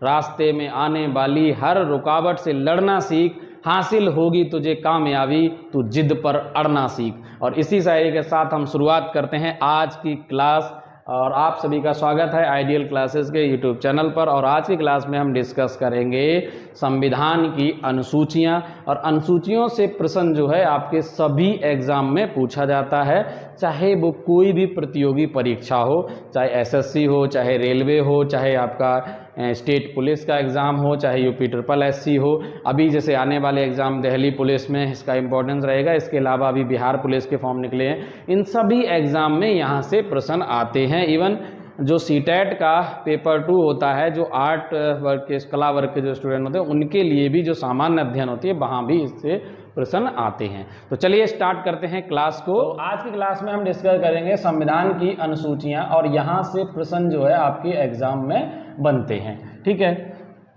रास्ते में आने वाली हर रुकावट से लड़ना सीख, हासिल होगी तुझे कामयाबी, तू जिद पर अड़ना सीख। और इसी शायरी के साथ हम शुरुआत करते हैं आज की क्लास। और आप सभी का स्वागत है आइडियल क्लासेस के यूट्यूब चैनल पर। और आज की क्लास में हम डिस्कस करेंगे संविधान की अनुसूचियां। और अनुसूचियों से प्रश्न जो है आपके सभी एग्जाम में पूछा जाता है, चाहे वो कोई भी प्रतियोगी परीक्षा हो, चाहे एसएससी हो, चाहे रेलवे हो, चाहे आपका स्टेट पुलिस का एग्ज़ाम हो, चाहे यूपी ट्रिपल एससी हो। अभी जैसे आने वाले एग्ज़ाम दिल्ली पुलिस में इसका इम्पोर्टेंस रहेगा। इसके अलावा अभी बिहार पुलिस के फॉर्म निकले हैं, इन सभी एग्ज़ाम में यहाँ से प्रश्न आते हैं। इवन जो सीटेट का पेपर 2 होता है, जो आर्ट वर्ग के, कला वर्ग के जो स्टूडेंट होते हैं, उनके लिए भी जो सामान्य अध्ययन होती है वहाँ भी इससे प्रश्न आते हैं। तो चलिए स्टार्ट करते हैं क्लास को। तो आज की क्लास में हम डिस्कस करेंगे संविधान की अनुसूचियां, और यहाँ से प्रश्न जो है आपके एग्जाम में बनते हैं। ठीक है,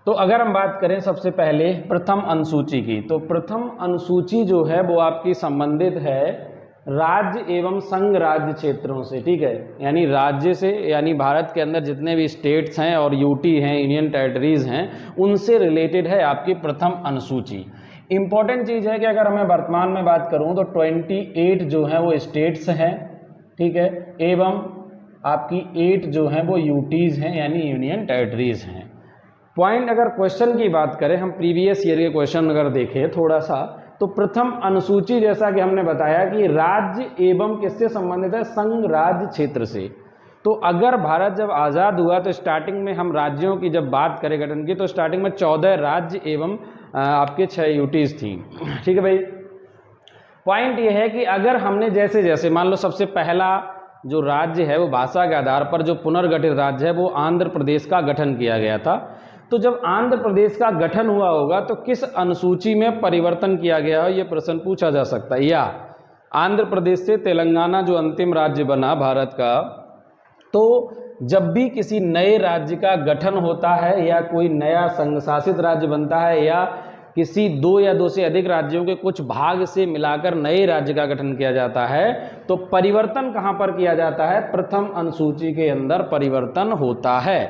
तो अगर हम बात करें सबसे पहले प्रथम अनुसूची की, तो प्रथम अनुसूची जो है वो आपकी संबंधित है राज्य एवं संघ राज्य क्षेत्रों से। ठीक है, यानी राज्य से, यानी भारत के अंदर जितने भी स्टेट्स हैं और यूटी हैं, यूनियन टेरिटरीज हैं, उनसे रिलेटेड है आपकी प्रथम अनुसूची। इम्पॉर्टेंट चीज़ है कि अगर मैं वर्तमान में बात करूं तो 28 जो है वो स्टेट्स हैं, ठीक है, एवं आपकी 8 जो हैं वो यूटीज हैं, यानी यूनियन टेरिटरीज हैं। पॉइंट अगर क्वेश्चन की बात करें, हम प्रीवियस ईयर के क्वेश्चन अगर देखें थोड़ा सा, तो प्रथम अनुसूची जैसा कि हमने बताया कि राज्य एवं किससे संबंधित है, संघ राज्य क्षेत्र से। तो अगर भारत जब आज़ाद हुआ तो स्टार्टिंग में हम राज्यों की जब बात करें गठन की, तो स्टार्टिंग में 14 राज्य एवं आपके 6 यूटीज थी। ठीक है भाई, पॉइंट ये है कि अगर हमने जैसे जैसे मान लो सबसे पहला जो राज्य है वो भाषा के आधार पर जो पुनर्गठित राज्य है वो आंध्र प्रदेश का गठन किया गया था। तो जब आंध्र प्रदेश का गठन हुआ होगा तो किस अनुसूची में परिवर्तन किया गया हो, ये प्रश्न पूछा जा सकता है। या आंध्र प्रदेश से तेलंगाना जो अंतिम राज्य बना भारत का, तो जब भी किसी नए राज्य का गठन होता है या कोई नया संघ शासित राज्य बनता है या किसी 2 या 2 से अधिक राज्यों के कुछ भाग से मिलाकर नए राज्य का गठन किया जाता है, तो परिवर्तन कहाँ पर किया जाता है, प्रथम अनुसूची के अंदर परिवर्तन होता है,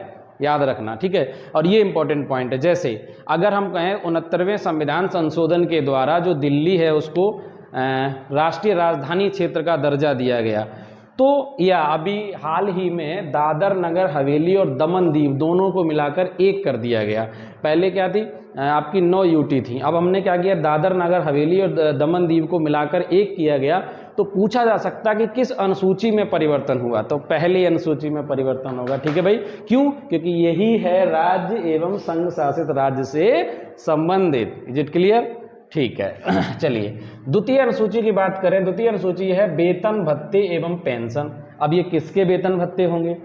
याद रखना। ठीक है, और ये इंपॉर्टेंट पॉइंट है। जैसे अगर हम कहें 69वें संविधान संशोधन के द्वारा जो दिल्ली है उसको राष्ट्रीय राजधानी क्षेत्र का दर्जा दिया गया, तो या अभी हाल ही में दादर नगर हवेली और दमन दीव दोनों को मिलाकर एक कर दिया गया। पहले क्या थी, आपकी 9 यूटी थी, अब हमने क्या किया, दादर नगर हवेली और दमन दीव को मिलाकर एक किया गया। तो पूछा जा सकता कि किस अनुसूची में परिवर्तन हुआ, तो पहली अनुसूची में परिवर्तन होगा। ठीक है भाई, क्यों, क्योंकि यही है राज्य एवं संघ शासित राज्य से संबंधित। Is it clear? ठीक है, चलिए द्वितीय अनुसूची की बात करें। द्वितीय अनुसूची है वेतन भत्ते एवं पेंशन। अब ये किसके वेतन भत्ते होंगे,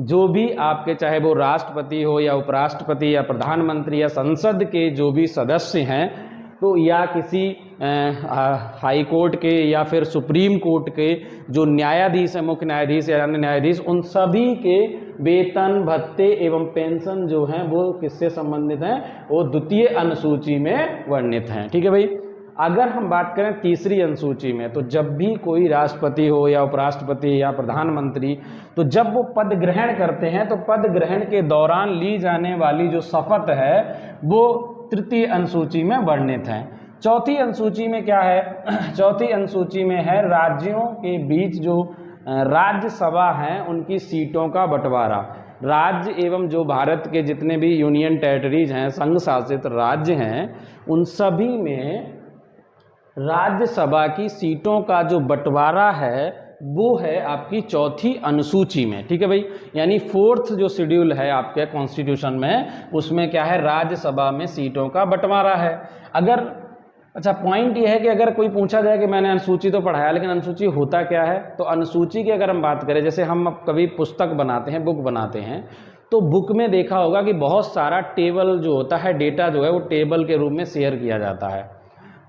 जो भी आपके, चाहे वो राष्ट्रपति हो या उपराष्ट्रपति या प्रधानमंत्री या संसद के जो भी सदस्य हैं, तो या किसी हाई कोर्ट के या फिर सुप्रीम कोर्ट के जो न्यायाधीश हैं, मुख्य न्यायाधीश या अन्य न्यायाधीश, उन सभी के वेतन भत्ते एवं पेंशन जो हैं वो किससे संबंधित हैं, वो द्वितीय अनुसूची में वर्णित हैं। ठीक है भाई, अगर हम बात करें तीसरी अनुसूची में, तो जब भी कोई राष्ट्रपति हो या उपराष्ट्रपति या प्रधानमंत्री, तो जब वो पद ग्रहण करते हैं तो पद ग्रहण के दौरान ली जाने वाली जो शपथ है वो तृतीय अनुसूची में वर्णित है। चौथी अनुसूची में क्या है, चौथी अनुसूची में है राज्यों के बीच जो राज्यसभा हैं उनकी सीटों का बंटवारा। राज्य एवं जो भारत के जितने भी यूनियन टेरिटरीज हैं, संघ शासित राज्य हैं, उन सभी में राज्यसभा की सीटों का जो बंटवारा है वो है आपकी चौथी अनुसूची में। ठीक है भाई, यानी 4th जो शेड्यूल है आपके कॉन्स्टिट्यूशन में, उसमें क्या है, राज्यसभा में सीटों का बंटवारा है। अगर अच्छा पॉइंट ये है कि अगर कोई पूछा जाए कि मैंने अनुसूची तो पढ़ाया लेकिन अनुसूची होता क्या है, तो अनुसूची की अगर हम बात करें, जैसे हम अब कभी पुस्तक बनाते हैं, बुक बनाते हैं, तो बुक में देखा होगा कि बहुत सारा टेबल जो होता है, डेटा जो है वो टेबल के रूप में शेयर किया जाता है।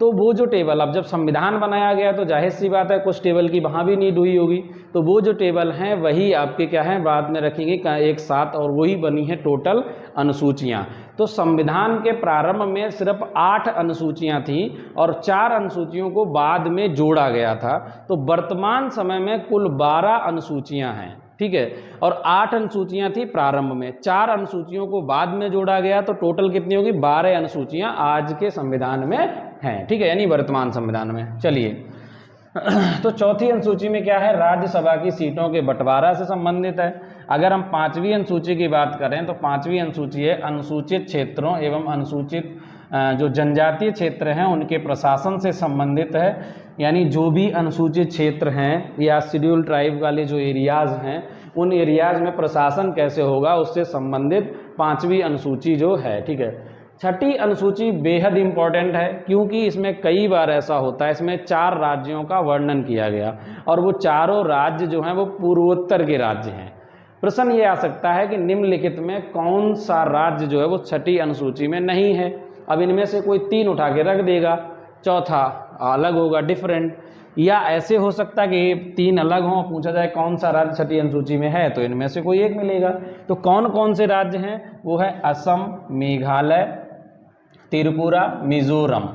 तो वो जो टेबल, अब जब संविधान बनाया गया तो जाहिर सी बात है कुछ टेबल की वहाँ भी नीड हुई होगी, तो वो जो टेबल हैं वही आपके क्या हैं, बाद में रखेंगे एक साथ, और वही बनी है टोटल अनुसूचियाँ। तो संविधान के प्रारंभ में सिर्फ 8 अनुसूचियाँ थीं और 4 अनुसूचियों को बाद में जोड़ा गया था। तो वर्तमान समय में कुल 12 अनुसूचियाँ हैं। ठीक है। और 8 अनुसूचियां थी प्रारंभ में, 4 अनुसूचियों को बाद में जोड़ा गया, तो टोटल कितनी होगी? 12 अनुसूचियां आज के संविधान में हैं, ठीक है, यानी वर्तमान संविधान में। चलिए तो चौथी अनुसूची में क्या है? राज्यसभा की सीटों के बंटवारा से संबंधित है। अगर हम 5वीं अनुसूची की बात करें तो 5वीं अनुसूची है अनुसूचित क्षेत्रों एवं अनुसूचित जो जनजातीय क्षेत्र हैं उनके प्रशासन से संबंधित है, यानी जो भी अनुसूचित क्षेत्र हैं या शेड्यूल ट्राइब वाले जो एरियाज हैं उन एरियाज में प्रशासन कैसे होगा उससे संबंधित 5वीं अनुसूची जो है, ठीक है। छठी अनुसूची बेहद इंपॉर्टेंट है क्योंकि इसमें कई बार ऐसा होता है, इसमें 4 राज्यों का वर्णन किया गया और वो चारों राज्य जो हैं वो पूर्वोत्तर के राज्य हैं। प्रश्न ये आ सकता है कि निम्नलिखित में कौन सा राज्य जो है वो छठी अनुसूची में नहीं है? अब इनमें से कोई 3 उठा के रख देगा, चौथा अलग होगा, डिफरेंट, या ऐसे हो सकता है कि 3 अलग हों, पूछा जाए कौन सा राज्य छठी अनुसूची में है तो इनमें से कोई एक मिलेगा। तो कौन कौन से राज्य हैं? वो है असम, मेघालय, त्रिपुरा, मिजोरम।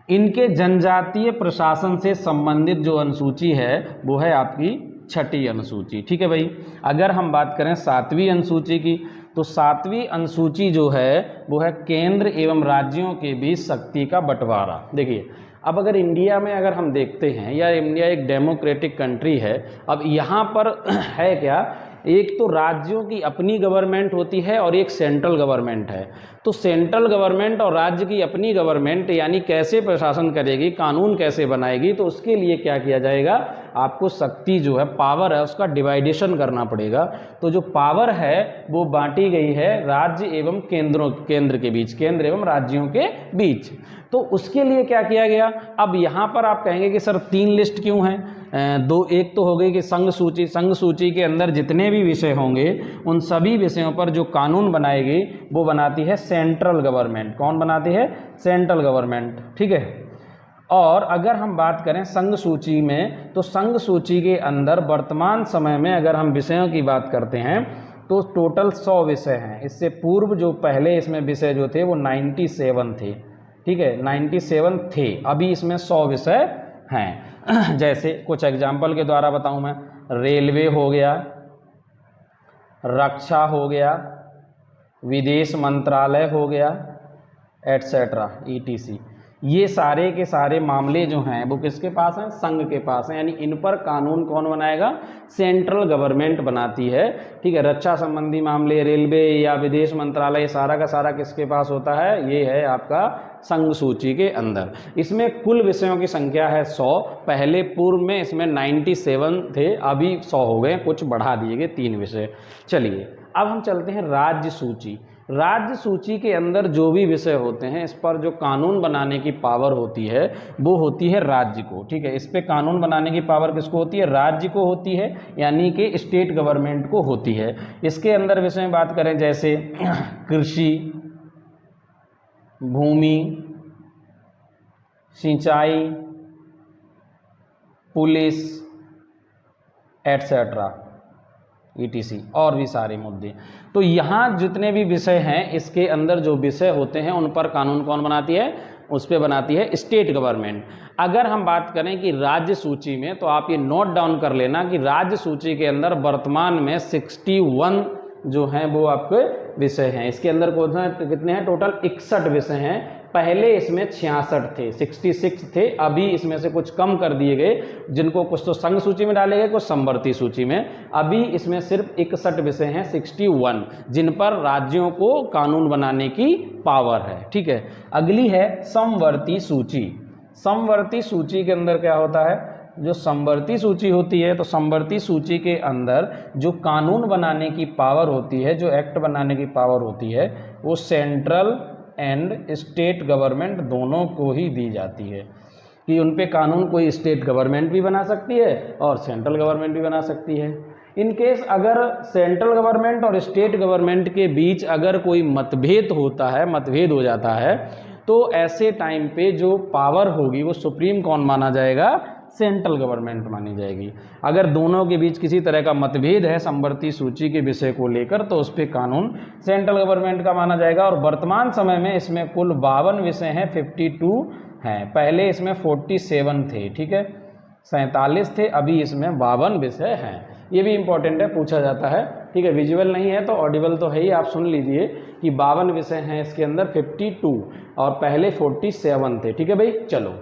इनके जनजातीय प्रशासन से संबंधित जो अनुसूची है वो है आपकी छठी अनुसूची, ठीक है भाई। अगर हम बात करें 7वीं अनुसूची की तो 7वीं अनुसूची जो है वो है केंद्र एवं राज्यों के बीच शक्ति का बंटवारा। देखिए अब अगर इंडिया में अगर हम देखते हैं, या इंडिया एक डेमोक्रेटिक कंट्री है, अब यहाँ पर है क्या, एक तो राज्यों की अपनी गवर्नमेंट होती है और एक सेंट्रल गवर्नमेंट है। तो सेंट्रल गवर्नमेंट और राज्य की अपनी गवर्नमेंट यानी कैसे प्रशासन करेगी, कानून कैसे बनाएगी, तो उसके लिए क्या किया जाएगा, आपको शक्ति जो है, पावर है, उसका डिवाइडेशन करना पड़ेगा। तो जो पावर है वो बांटी गई है राज्य एवं केंद्र के बीच, केंद्र एवं राज्यों के बीच। तो उसके लिए क्या किया गया, अब यहाँ पर आप कहेंगे कि सर 3 लिस्ट क्यों हैं? एक तो हो गई कि संघ सूची, संघ सूची के अंदर जितने भी विषय होंगे उन सभी विषयों पर जो कानून बनाएगी वो बनाती है सेंट्रल गवर्नमेंट। कौन बनाती है? सेंट्रल गवर्नमेंट, ठीक है। और अगर हम बात करें संघ सूची में तो संघ सूची के अंदर वर्तमान समय में अगर हम विषयों की बात करते हैं तो टोटल 100 विषय हैं। इससे पूर्व जो पहले इसमें विषय जो थे वो 97 थे, ठीक है, 97 थे, अभी इसमें 100 विषय हैं। जैसे कुछ एग्जाम्पल के द्वारा बताऊं मैं, रेलवे हो गया, रक्षा हो गया, विदेश मंत्रालय हो गया, एटसेट्रा, ETC। ये सारे के सारे मामले जो हैं वो किसके पास हैं? संघ के पास हैं, यानी इन पर कानून कौन बनाएगा? सेंट्रल गवर्नमेंट बनाती है, ठीक है। रक्षा संबंधी मामले, रेलवे या विदेश मंत्रालय, सारा का सारा किसके पास होता है? ये है आपका संघ सूची के अंदर। इसमें कुल विषयों की संख्या है 100। पहले पूर्व में इसमें 97 थे, अभी 100 हो गए, कुछ बढ़ा दिए गए 3 विषय। चलिए अब हम चलते हैं राज्य सूची। राज्य सूची के अंदर जो भी विषय होते हैं इस पर जो कानून बनाने की पावर होती है वो होती है राज्य को, ठीक है। इस पे कानून बनाने की पावर किसको होती है? राज्य को होती है, यानी कि स्टेट गवर्नमेंट को होती है। इसके अंदर विषय में बात करें जैसे कृषि, भूमि, सिंचाई, पुलिस, एटसेट्रा, ETC और भी सारे मुद्दे। तो यहाँ जितने भी विषय हैं इसके अंदर जो विषय होते हैं उन पर कानून कौन बनाती है? उस पे बनाती है स्टेट गवर्नमेंट। अगर हम बात करें कि राज्य सूची में तो आप ये नोट डाउन कर लेना कि राज्य सूची के अंदर वर्तमान में 61 जो हैं वो आपके विषय हैं। इसके अंदर कौन सा कितने हैं? टोटल 61 विषय हैं। पहले इसमें 66 थे, 66 थे, अभी इसमें से कुछ कम कर दिए गए, जिनको कुछ तो संघ सूची में डाले गए, कुछ समवर्ती सूची में। अभी इसमें सिर्फ 61 विषय हैं, 61, जिन पर राज्यों को कानून बनाने की पावर है, ठीक है। अगली है समवर्ती सूची। समवर्ती सूची के अंदर क्या होता है? जो समवर्ती सूची होती है तो समवर्ती सूची के अंदर जो कानून बनाने की पावर होती है, जो एक्ट बनाने की पावर होती है, वो सेंट्रल एंड स्टेट गवर्नमेंट दोनों को ही दी जाती है कि उन पे कानून कोई स्टेट गवर्नमेंट भी बना सकती है और सेंट्रल गवर्नमेंट भी बना सकती है। इन केस अगर सेंट्रल गवर्नमेंट और स्टेट गवर्नमेंट के बीच अगर कोई मतभेद होता है, मतभेद हो जाता है, तो ऐसे टाइम पे जो पावर होगी वो सुप्रीम कौन माना जाएगा? सेंट्रल गवर्नमेंट मानी जाएगी। अगर दोनों के बीच किसी तरह का मतभेद है समवर्ती सूची के विषय को लेकर तो उस पर कानून सेंट्रल गवर्नमेंट का माना जाएगा। और वर्तमान समय में इसमें कुल 52 विषय हैं, 52 हैं। पहले इसमें 47 थे, ठीक है, 47 थे, अभी इसमें 52 विषय हैं। ये भी इंपॉर्टेंट है, पूछा जाता है। ठीक है, विजुअल नहीं है तो ऑडिबल तो है ही, आप सुन लीजिए कि 52 विषय हैं इसके अंदर, 52 और पहले 47 थे। ठीक है भाई, चलो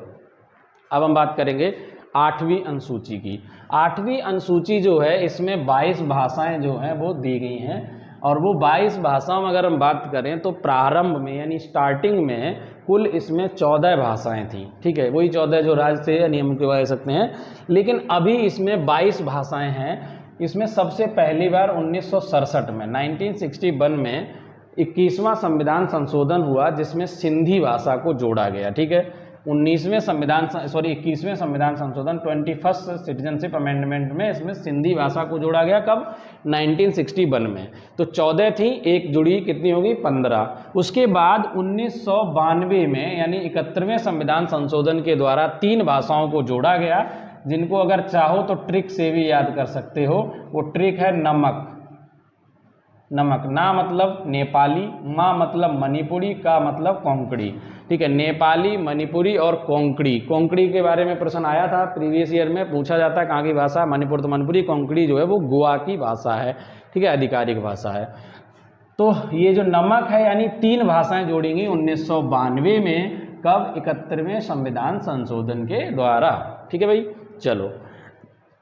अब हम बात करेंगे 8वीं अनुसूची की। 8वीं अनुसूची जो है इसमें 22 भाषाएं जो हैं वो दी गई हैं, और वो 22 भाषाओं में अगर हम बात करें तो प्रारंभ में यानी स्टार्टिंग में कुल इसमें 14 भाषाएं थी। ठीक है, वही 14 जो राज्य से या नियम के कह सकते हैं, लेकिन अभी इसमें 22 भाषाएं हैं। इसमें सबसे पहली बार 1967 में 1961 में 21वां संविधान संशोधन हुआ जिसमें सिंधी भाषा को जोड़ा गया। ठीक है, 21वें संविधान संशोधन 21st सिटीजनशिप अमेंडमेंट में इसमें सिंधी भाषा को जोड़ा गया। कब? 1961 में। तो 14 थी, एक जुड़ी, कितनी होगी? 15। उसके बाद 1992 में यानी 71वें संविधान संशोधन के द्वारा 3 भाषाओं को जोड़ा गया, जिनको अगर चाहो तो ट्रिक से भी याद कर सकते हो। वो ट्रिक है नमक। नमक, ना मतलब नेपाली, मा मतलब मणिपुरी, का मतलब कोंकणी। ठीक है, नेपाली, मणिपुरी और कोंकणी। कोंकणी के बारे में प्रश्न आया था प्रीवियस ईयर में, पूछा जाता है कहाँ की भाषा? मणिपुर तो मणिपुरी, कोंकणी जो है वो गोवा की भाषा है। ठीक है, आधिकारिक भाषा है। तो ये जो नमक है यानी 3 भाषाएं जोड़ेंगी 1992 में। कब? 71वें संविधान संशोधन के द्वारा। ठीक है भाई, चलो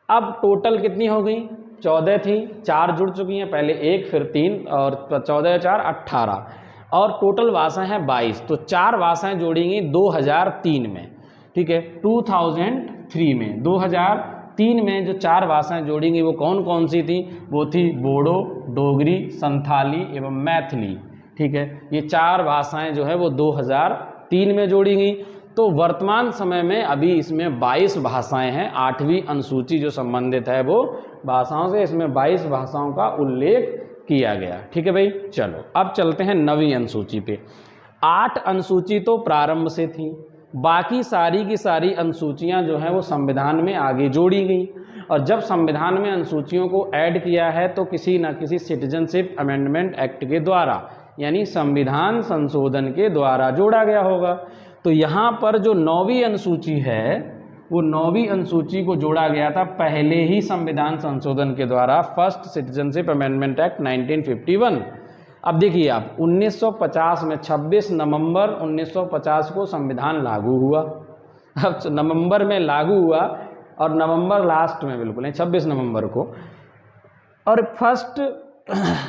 अब टोटल कितनी हो गई? 14 थी, 4 जुड़ चुकी हैं, पहले 1 फिर 3 और 14 4 18, और टोटल भाषाएं हैं 22। तो 4 भाषाएं जोड़ेंगी 2003 में। ठीक है, 2003 में 2003 में जो 4 भाषाएं जोड़ेंगी वो कौन कौन सी थी? वो थी बोडो, डोगरी, संथाली एवं मैथिली। ठीक है, ये 4 भाषाएं जो है वो 2003 में जोड़ेंगी। तो वर्तमान समय में अभी इसमें 22 भाषाएं हैं। 8वीं अनुसूची जो संबंधित है वो भाषाओं से, इसमें 22 भाषाओं का उल्लेख किया गया। ठीक है भाई, चलो अब चलते हैं 9वीं अनुसूची पे। 8 अनुसूची तो प्रारंभ से थी, बाकी सारी की सारी अनुसूचियां जो हैं वो संविधान में आगे जोड़ी गई, और जब संविधान में अनुसूचियों को ऐड किया है तो किसी न किसी सिटीजनशिप अमेंडमेंट एक्ट के द्वारा यानी संविधान संशोधन के द्वारा जोड़ा गया होगा। तो यहाँ पर जो 9वीं अनुसूची है वो 9वीं अनुसूची को जोड़ा गया था पहले ही संविधान संशोधन के द्वारा, फर्स्ट सिटीजनशिप अमेंडमेंट एक्ट 1951। अब देखिए आप 1950 में 26 नवंबर 1950 को संविधान लागू हुआ। अब नवंबर में लागू हुआ और नवंबर लास्ट में, बिल्कुल 26 नवंबर को, और फर्स्ट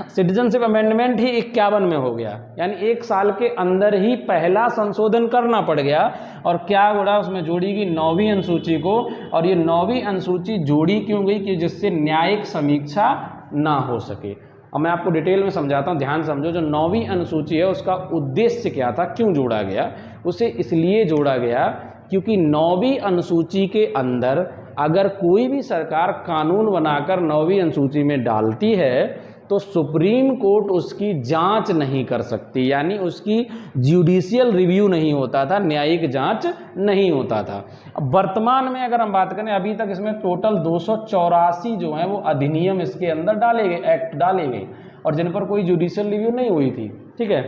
सिटीजनशिप अमेंडमेंट ही 51 में हो गया, यानी 1 साल के अंदर ही पहला संशोधन करना पड़ गया। और क्या बोला उसमें? जोड़ी गई 9वीं अनुसूची को। और ये 9वीं अनुसूची जोड़ी क्यों गई? कि जिससे न्यायिक समीक्षा ना हो सके। अब मैं आपको डिटेल में समझाता हूँ, ध्यान समझो। जो 9वीं अनुसूची है उसका उद्देश्य क्या था, क्यों जोड़ा गया? उसे इसलिए जोड़ा गया क्योंकि 9वीं अनुसूची के अंदर अगर कोई भी सरकार कानून बनाकर 9वीं अनुसूची में डालती है तो सुप्रीम कोर्ट उसकी जांच नहीं कर सकती, यानी उसकी जुडिशियल रिव्यू नहीं होता था, न्यायिक जांच नहीं होता था। अब वर्तमान में अगर हम बात करें, अभी तक इसमें टोटल 284 जो हैं वो अधिनियम इसके अंदर डाले गए, एक्ट डाले गए, और जिन पर कोई जुडिशियल रिव्यू नहीं हुई थी। ठीक है,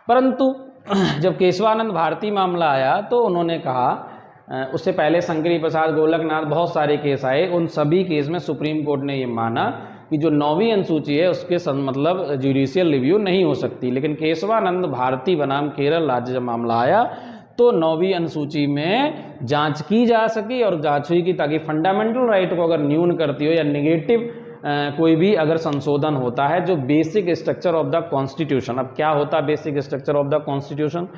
परंतु जब केशवानंद भारती मामला आया तो उन्होंने कहा, उससे पहले शंकरी प्रसाद, गोलकनाथ, बहुत सारे केस आए, उन सभी केस में सुप्रीम कोर्ट ने ये माना कि जो 9वीं अनुसूची है उसके मतलब जुडिशियल रिव्यू नहीं हो सकती। लेकिन केशवानंद भारती बनाम केरल राज्य जब मामला आया तो 9वीं अनुसूची में जांच की जा सकी, और जांच हुई कि ताकि फंडामेंटल राइट को अगर न्यून करती हो या निगेटिव कोई भी अगर संशोधन होता है जो basic structure of the constitution. अब क्या होता है basic structure of the constitution?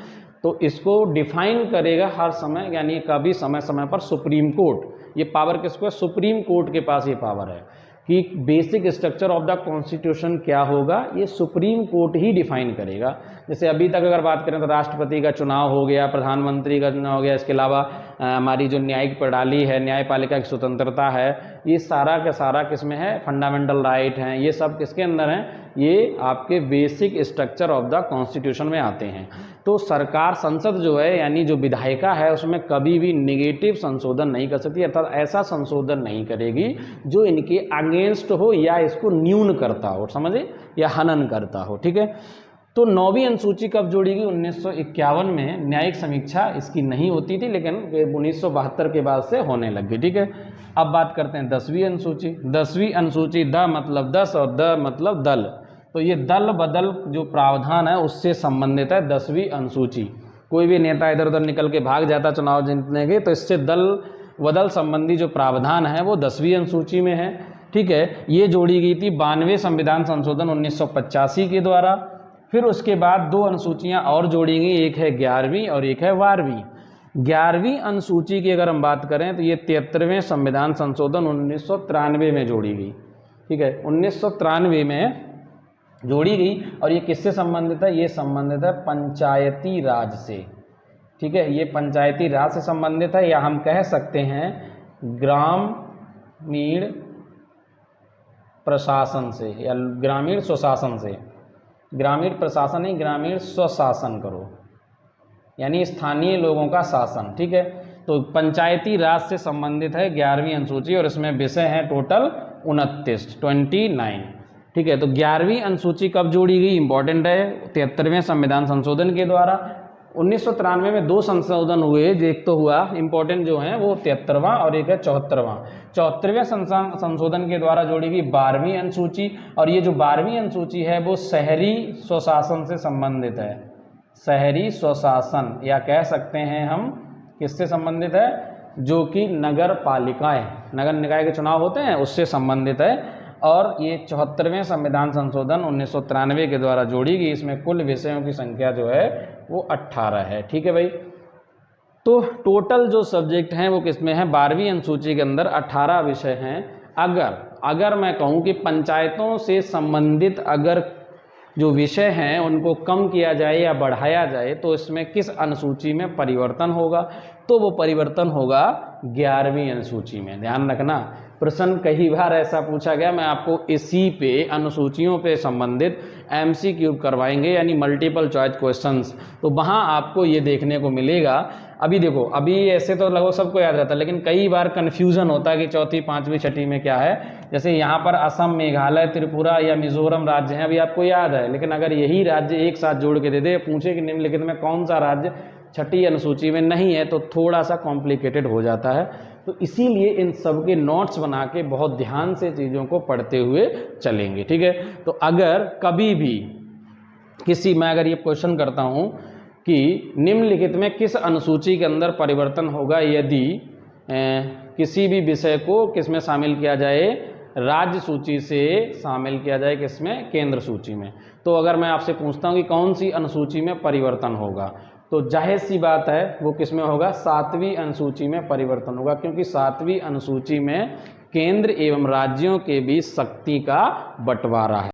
तो इसको डिफाइन करेगा हर समय, यानी कभी समय समय पर सुप्रीम कोर्ट। ये पावर किसको है? सुप्रीम कोर्ट के पास ये पावर है कि basic structure of the constitution क्या होगा, ये सुप्रीम कोर्ट ही डिफाइन करेगा। जैसे अभी तक अगर बात करें तो राष्ट्रपति का चुनाव हो गया, प्रधानमंत्री का चुनाव हो गया, इसके अलावा हमारी जो न्यायिक प्रणाली है, न्यायपालिका की स्वतंत्रता है, ये सारा का सारा किसमें है? फंडामेंटल राइट हैं, ये सब किसके अंदर हैं? ये आपके basic structure of the constitution में आते हैं। तो सरकार, संसद जो है यानी जो विधायिका है, उसमें कभी भी निगेटिव संशोधन नहीं कर सकती, अर्थात ऐसा संशोधन नहीं करेगी जो इनके अगेंस्ट हो या इसको न्यून करता हो, समझे, या हनन करता हो। ठीक है, तो 9वीं अनुसूची कब जोड़ी गई? 1951 में। न्यायिक समीक्षा इसकी नहीं होती थी, लेकिन 1972 के बाद से होने लग गई। ठीक है, अब बात करते हैं 10वीं अनुसूची। 10वीं अनुसूची, द मतलब 10 और द मतलब दल, तो ये दल बदल जो प्रावधान है उससे संबंधित है 10वीं अनुसूची। कोई भी नेता इधर उधर निकल के भाग जाता चुनाव जीतने के, तो इससे दल बदल संबंधी जो प्रावधान है वो 10वीं अनुसूची में है। ठीक है, ये जोड़ी गई थी 92वें संविधान संशोधन 1985 के द्वारा। फिर उसके बाद 2 अनुसूचियां और जोड़ी गई, एक है 11वीं और एक है 12वीं। 11वीं अनुसूची की अगर हम बात करें तो ये 73वें संविधान संशोधन 1993 में जोड़ी गई। ठीक है, 1993 में जोड़ी गई, और ये किससे संबंधित है? ये संबंधित है पंचायती राज से। ठीक है, ये पंचायती राज से संबंधित है, या हम कह सकते हैं ग्रामीण प्रशासन से या ग्रामीण स्वशासन से। ग्रामीण प्रशासन नहीं, ग्रामीण स्वशासन करो, यानी स्थानीय लोगों का शासन। ठीक है, तो पंचायती राज से संबंधित है 11वीं अनुसूची, और इसमें विषय हैं टोटल 29। ठीक है, तो 11वीं अनुसूची कब जोड़ी गई? इंपॉर्टेंट है, 73वें संविधान संशोधन के द्वारा। 1993 में 2 संशोधन हुए, एक तो हुआ इंपॉर्टेंट जो है वो 73वां और एक है 74वां। 74वें संशोधन के द्वारा जोड़ी गई 12वीं अनुसूची, और ये जो 12वीं अनुसूची है वो शहरी स्वशासन से संबंधित है। शहरी स्वशासन, या कह सकते हैं हम किससे संबंधित है? जो कि नगर पालिकाएं, नगर निकाय के चुनाव होते हैं उससे संबंधित है। और ये 74वें संविधान संशोधन 1993 के द्वारा जोड़ी गई। इसमें कुल विषयों की संख्या जो है वो 18 है। ठीक है भाई, तो टोटल जो सब्जेक्ट हैं वो किसमें है? 12वीं अनुसूची के अंदर 18 विषय हैं। अगर मैं कहूँ कि पंचायतों से संबंधित अगर जो विषय हैं उनको कम किया जाए या बढ़ाया जाए तो इसमें किस अनुसूची में परिवर्तन होगा? तो वो परिवर्तन होगा 11वीं अनुसूची में। ध्यान रखना, प्रश्न कई बार ऐसा पूछा गया। मैं आपको इसी पे अनुसूचियों पे संबंधित MCQ करवाएंगे, यानी मल्टीपल चॉइस क्वेश्चंस, तो वहाँ आपको ये देखने को मिलेगा। अभी देखो, अभी ऐसे तो लगभग सबको याद रहता है, लेकिन कई बार कन्फ्यूज़न होता है कि चौथी, पाँचवीं, छठी में क्या है। जैसे यहाँ पर असम, मेघालय, त्रिपुरा या मिजोरम राज्य हैं, अभी आपको याद है, लेकिन अगर यही राज्य एक साथ जोड़ के दे दे, पूछे कि निम्नलिखित में कौन सा राज्य छठी अनुसूची में नहीं है, तो थोड़ा सा कॉम्प्लिकेटेड हो जाता है। तो इसीलिए इन सब के नोट्स बना के बहुत ध्यान से चीज़ों को पढ़ते हुए चलेंगे। ठीक है, तो अगर कभी भी मैं अगर ये क्वेश्चन करता हूँ कि निम्नलिखित में किस अनुसूची के अंदर परिवर्तन होगा यदि किसी भी विषय को किसमें शामिल किया जाए? राज्य सूची से शामिल किया जाए, किसमें? केंद्र सूची में। तो अगर मैं आपसे पूछता हूँ कि कौन सी अनुसूची में परिवर्तन होगा, तो जाहिर सी बात है वो किसमें होगा? 7वीं अनुसूची में परिवर्तन होगा, क्योंकि 7वीं अनुसूची में केंद्र एवं राज्यों के बीच शक्ति का बंटवारा है।